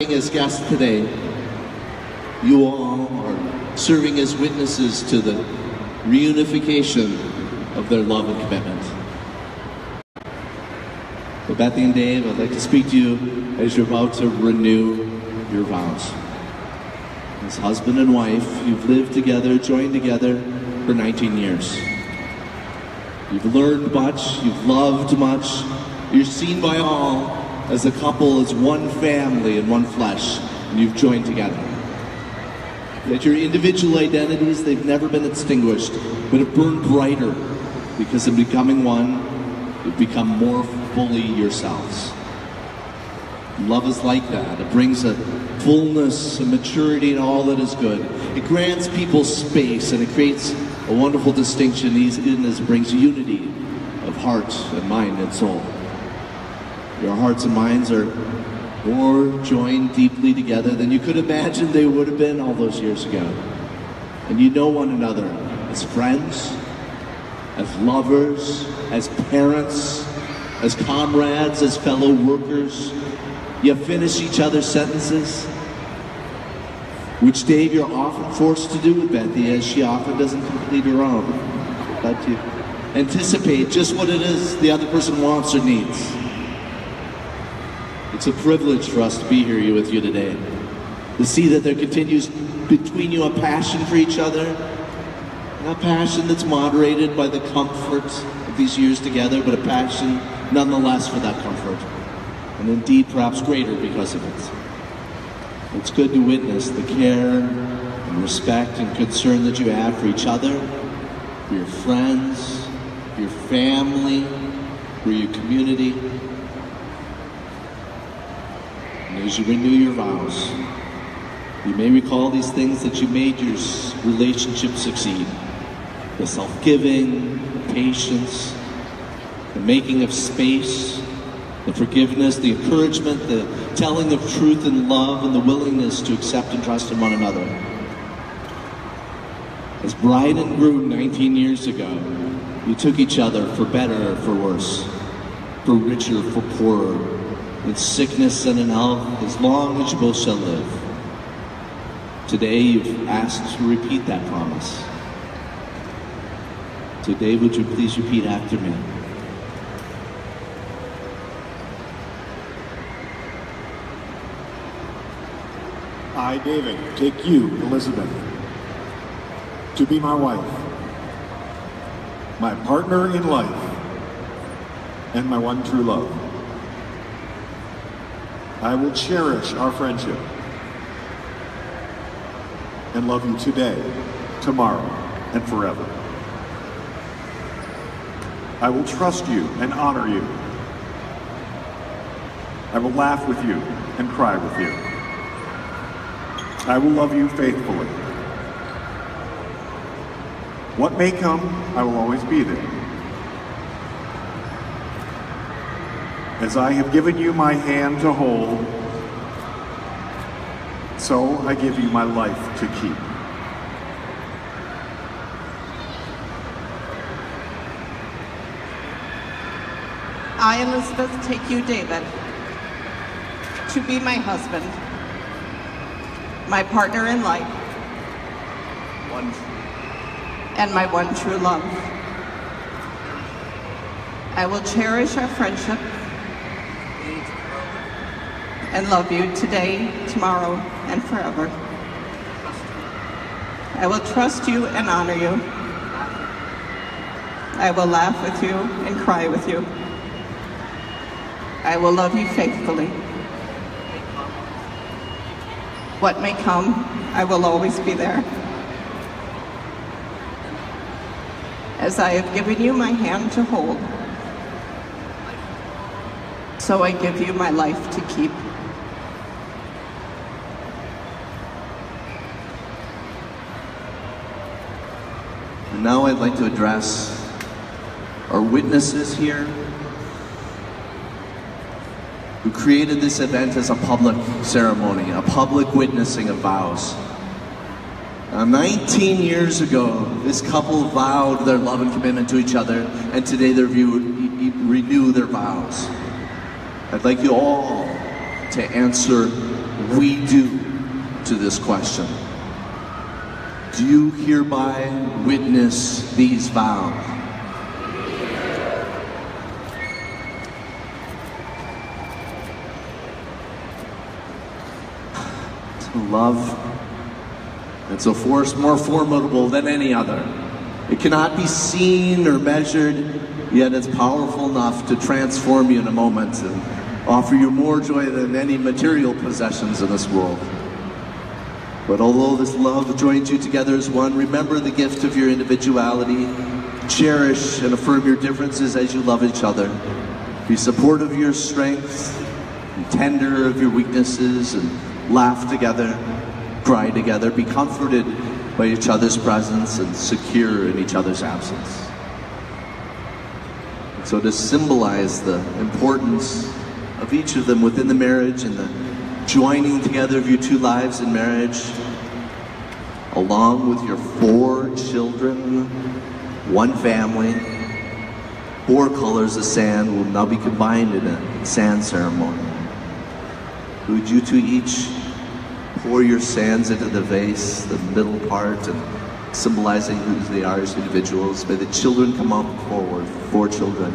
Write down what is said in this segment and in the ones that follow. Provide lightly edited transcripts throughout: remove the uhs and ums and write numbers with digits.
As guests today, you all are serving as witnesses to the reunification of their love and commitment. So Bethy and Dave, I'd like to speak to you as you're about to renew your vows. As husband and wife, you've lived together, joined together for 19 years. You've learned much, you've loved much, you're seen by all as a couple, as one family and one flesh, and you've joined together. Yet your individual identities, they've never been extinguished, but have burned brighter, because in becoming one, you've become more fully yourselves. Love is like that. It brings a fullness, a maturity in all that is good. It grants people space, and it creates a wonderful distinction in as it brings unity of heart and mind and soul. Your hearts and minds are more joined deeply together than you could imagine they would have been all those years ago. And you know one another as friends, as lovers, as parents, as comrades, as fellow workers. You finish each other's sentences, which, Dave, you're often forced to do with Bethy, as she often doesn't complete her own. But you anticipate just what it is the other person wants or needs. It's a privilege for us to be here with you today, to see that there continues between you a passion for each other, and a passion that's moderated by the comfort of these years together, but a passion nonetheless for that comfort, and indeed perhaps greater because of it. It's good to witness the care and respect and concern that you have for each other, for your friends, for your family, for your community. And as you renew your vows, you may recall these things that you made your relationship succeed. The self-giving, the patience, the making of space, the forgiveness, the encouragement, the telling of truth and love, and the willingness to accept and trust in one another. As bride and groom 19 years ago, you took each other for better or for worse, for richer, for poorer, in sickness and in health, as long as you both shall live. Today you've asked to repeat that promise. Today, would you please repeat after me? I, David, take you, Elizabeth, to be my wife, my partner in life, and my one true love. I will cherish our friendship and love you today, tomorrow, and forever. I will trust you and honor you. I will laugh with you and cry with you. I will love you faithfully. What may come, I will always be there. As I have given you my hand to hold, so I give you my life to keep. I, Elizabeth, take you, David, to be my husband, my partner in life, and my one true love. I will cherish our friendship and love you today, tomorrow, and forever. I will trust you and honor you. I will laugh with you and cry with you. I will love you faithfully. What may come, I will always be there. As I have given you my hand to hold, so I give you my life to keep. And now I'd like to address our witnesses here who created this event as a public ceremony, a public witnessing of vows. 19 years ago, this couple vowed their love and commitment to each other, and today they renew their vows. I'd like you all to answer we do to this question. Do you hereby witness these vows? Love, it's a force more formidable than any other. It cannot be seen or measured, yet it's powerful enough to transform you in a moment and offer you more joy than any material possessions in this world. But although this love joins you together as one, remember the gift of your individuality. Cherish and affirm your differences as you love each other. Be supportive of your strengths, and tender of your weaknesses, and laugh together, cry together, be comforted by each other's presence and secure in each other's absence. And so to symbolize the importance of each of them within the marriage and the joining together of your two lives in marriage, along with your 4 children, 1 family, 4 colors of sand will now be combined in a sand ceremony. Would you two each pour your sands into the vase, the middle part, and symbolizing who they are as individuals. May the children come up forward, 4 children.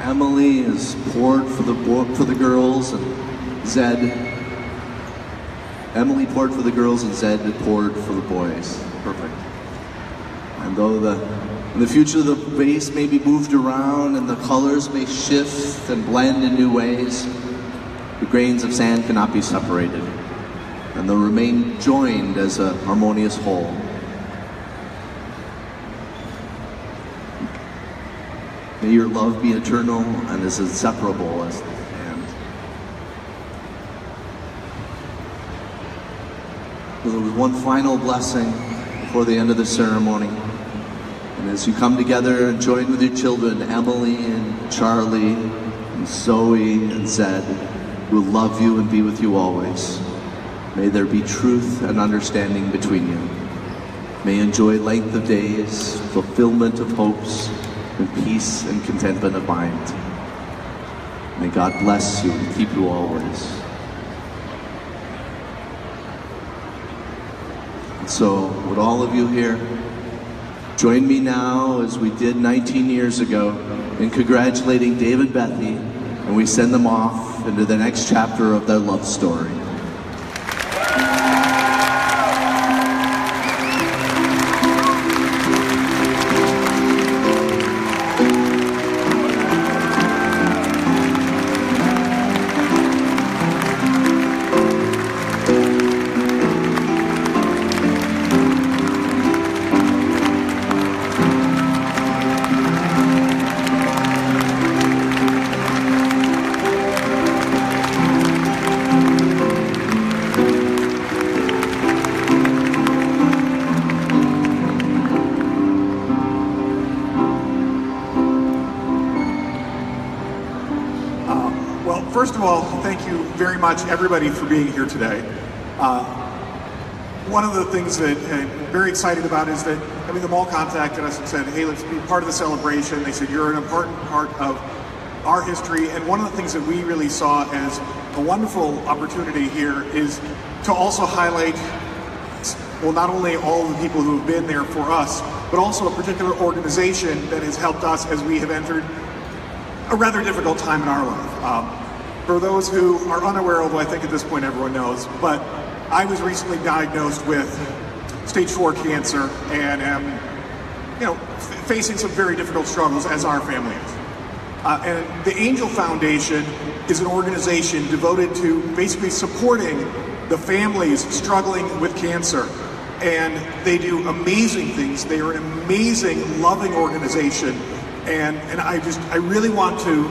Emily is poured for the girls, and Zed. Emily poured for the girls, and Zed poured for the boys. Perfect. And though in the future the vase may be moved around and the colors may shift and blend in new ways, the grains of sand cannot be separated, and they'll remain joined as a harmonious whole. May your love be eternal and as inseparable as the hand. There was one final blessing before the end of the ceremony. And as you come together and join with your children, Emily and Charlie and Zoe and Zed, will love you and be with you always. May there be truth and understanding between you. May you enjoy length of days, fulfillment of hopes, and peace and contentment of mind. May God bless you and keep you always. And so, would all of you here join me now, as we did 19 years ago, in congratulating Dave and Bethy, and we send them off into the next chapter of their love story. first of all, thank you very much, everybody, for being here today. One of the things that I'm very excited about is that, the mall contacted us and said, hey, let's be part of the celebration. They said, you're an important part of our history, and one of the things that we really saw as a wonderful opportunity here is to also highlight, well, not only all of the people who have been there for us, but also a particular organization that has helped us as we have entered a rather difficult time in our life. For those who are unaware, although I think at this point everyone knows, but I was recently diagnosed with stage 4 cancer and am, facing some very difficult struggles, as our family is. And the Angel Foundation is an organization devoted to basically supporting the families struggling with cancer. And they do amazing things. They are an amazing, loving organization. And I really want to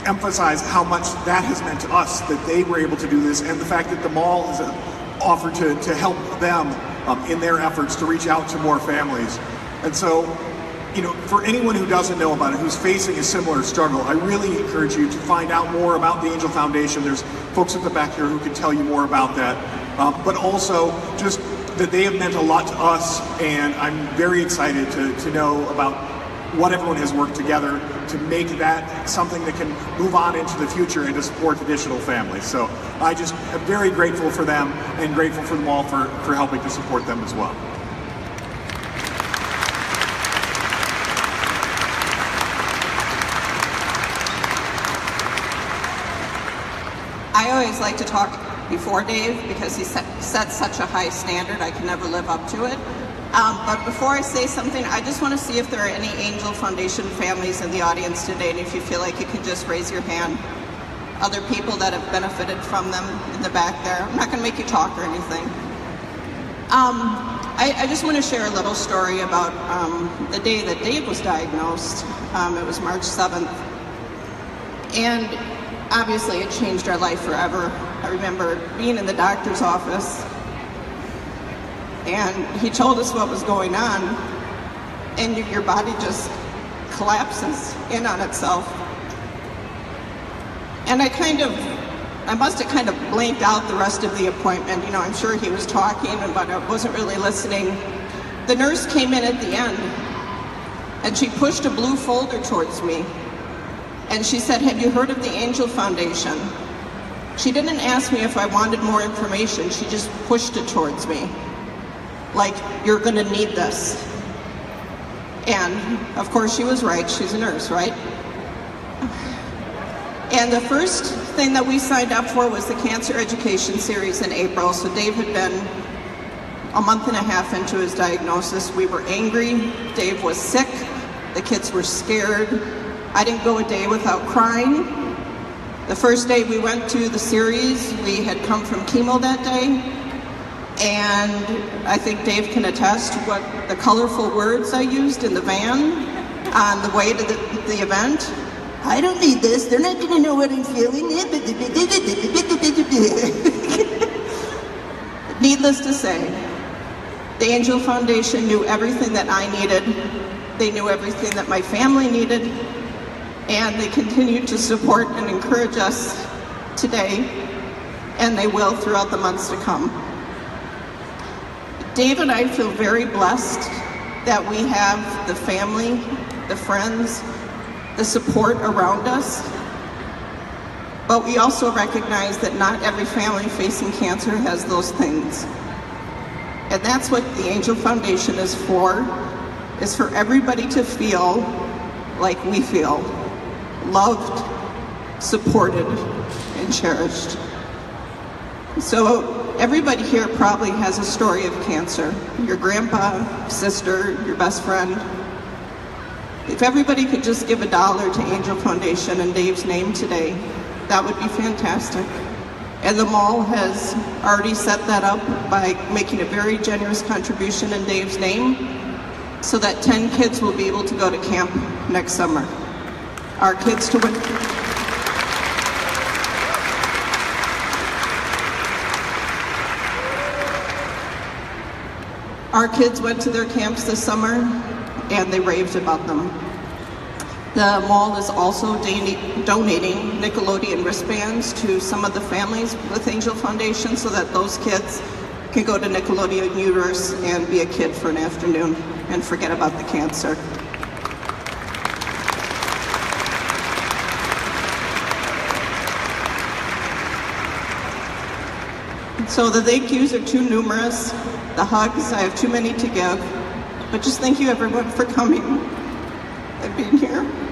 emphasize how much that has meant to us, that they were able to do this, and the fact that the mall has offered to help them in their efforts to reach out to more families. And so, for anyone who doesn't know about it, who's facing a similar struggle, I really encourage you to find out more about the Angel Foundation. There's folks at the back here who can tell you more about that. But also, just that they have meant a lot to us, and I'm very excited to know about what everyone has worked together to make that something that can move on into the future and to support additional families. So I just am very grateful for them and grateful for them all for helping to support them as well. I always like to talk before Dave because he sets such a high standard. I can never live up to it. But before I say something, I just want to see if there are any Angel Foundation families in the audience today, and if you feel like you can just raise your hand. Other people that have benefited from them in the back there. I'm not going to make you talk or anything. I just want to share a little story about the day that Dave was diagnosed. It was March 7th. And obviously it changed our life forever. I remember being in the doctor's office, and he told us what was going on, and your body just collapses in on itself. And I must have kind of blanked out the rest of the appointment. I'm sure he was talking, but I wasn't really listening. The nurse came in at the end, and she pushed a blue folder towards me. And she said, have you heard of the Angel Foundation? She didn't ask me if I wanted more information. She just pushed it towards me. Like, you're gonna need this. And of course she was right, she's a nurse, right? And the first thing that we signed up for was the Cancer Education Series in April. So Dave had been a month and a half into his diagnosis. We were angry, Dave was sick, the kids were scared. I didn't go a day without crying. The first day we went to the series, we had come from chemo that day. And I think Dave can attest to what the colorful words I used in the van on the way to the event. I don't need this, they're not gonna know what I'm feeling. Needless to say, the Angel Foundation knew everything that I needed. They knew everything that my family needed. And they continue to support and encourage us today, and they will throughout the months to come. Dave and I feel very blessed that we have the family, the friends, the support around us, but we also recognize that not every family facing cancer has those things. And that's what the Angel Foundation is for everybody to feel like we feel, loved, supported, and cherished. So everybody here probably has a story of cancer. Your grandpa, sister, your best friend. If everybody could just give $1 to Angel Foundation in Dave's name today, that would be fantastic. And the mall has already set that up by making a very generous contribution in Dave's name so that 10 kids will be able to go to camp next summer. Our kids to win. Our kids went to their camps this summer and they raved about them. The mall is also donating Nickelodeon wristbands to some of the families with Angel Foundation so that those kids can go to Nickelodeon Universe and be a kid for an afternoon and forget about the cancer. So the thank yous are too numerous. The hugs, I have too many to give. But just thank you everyone for coming and being here.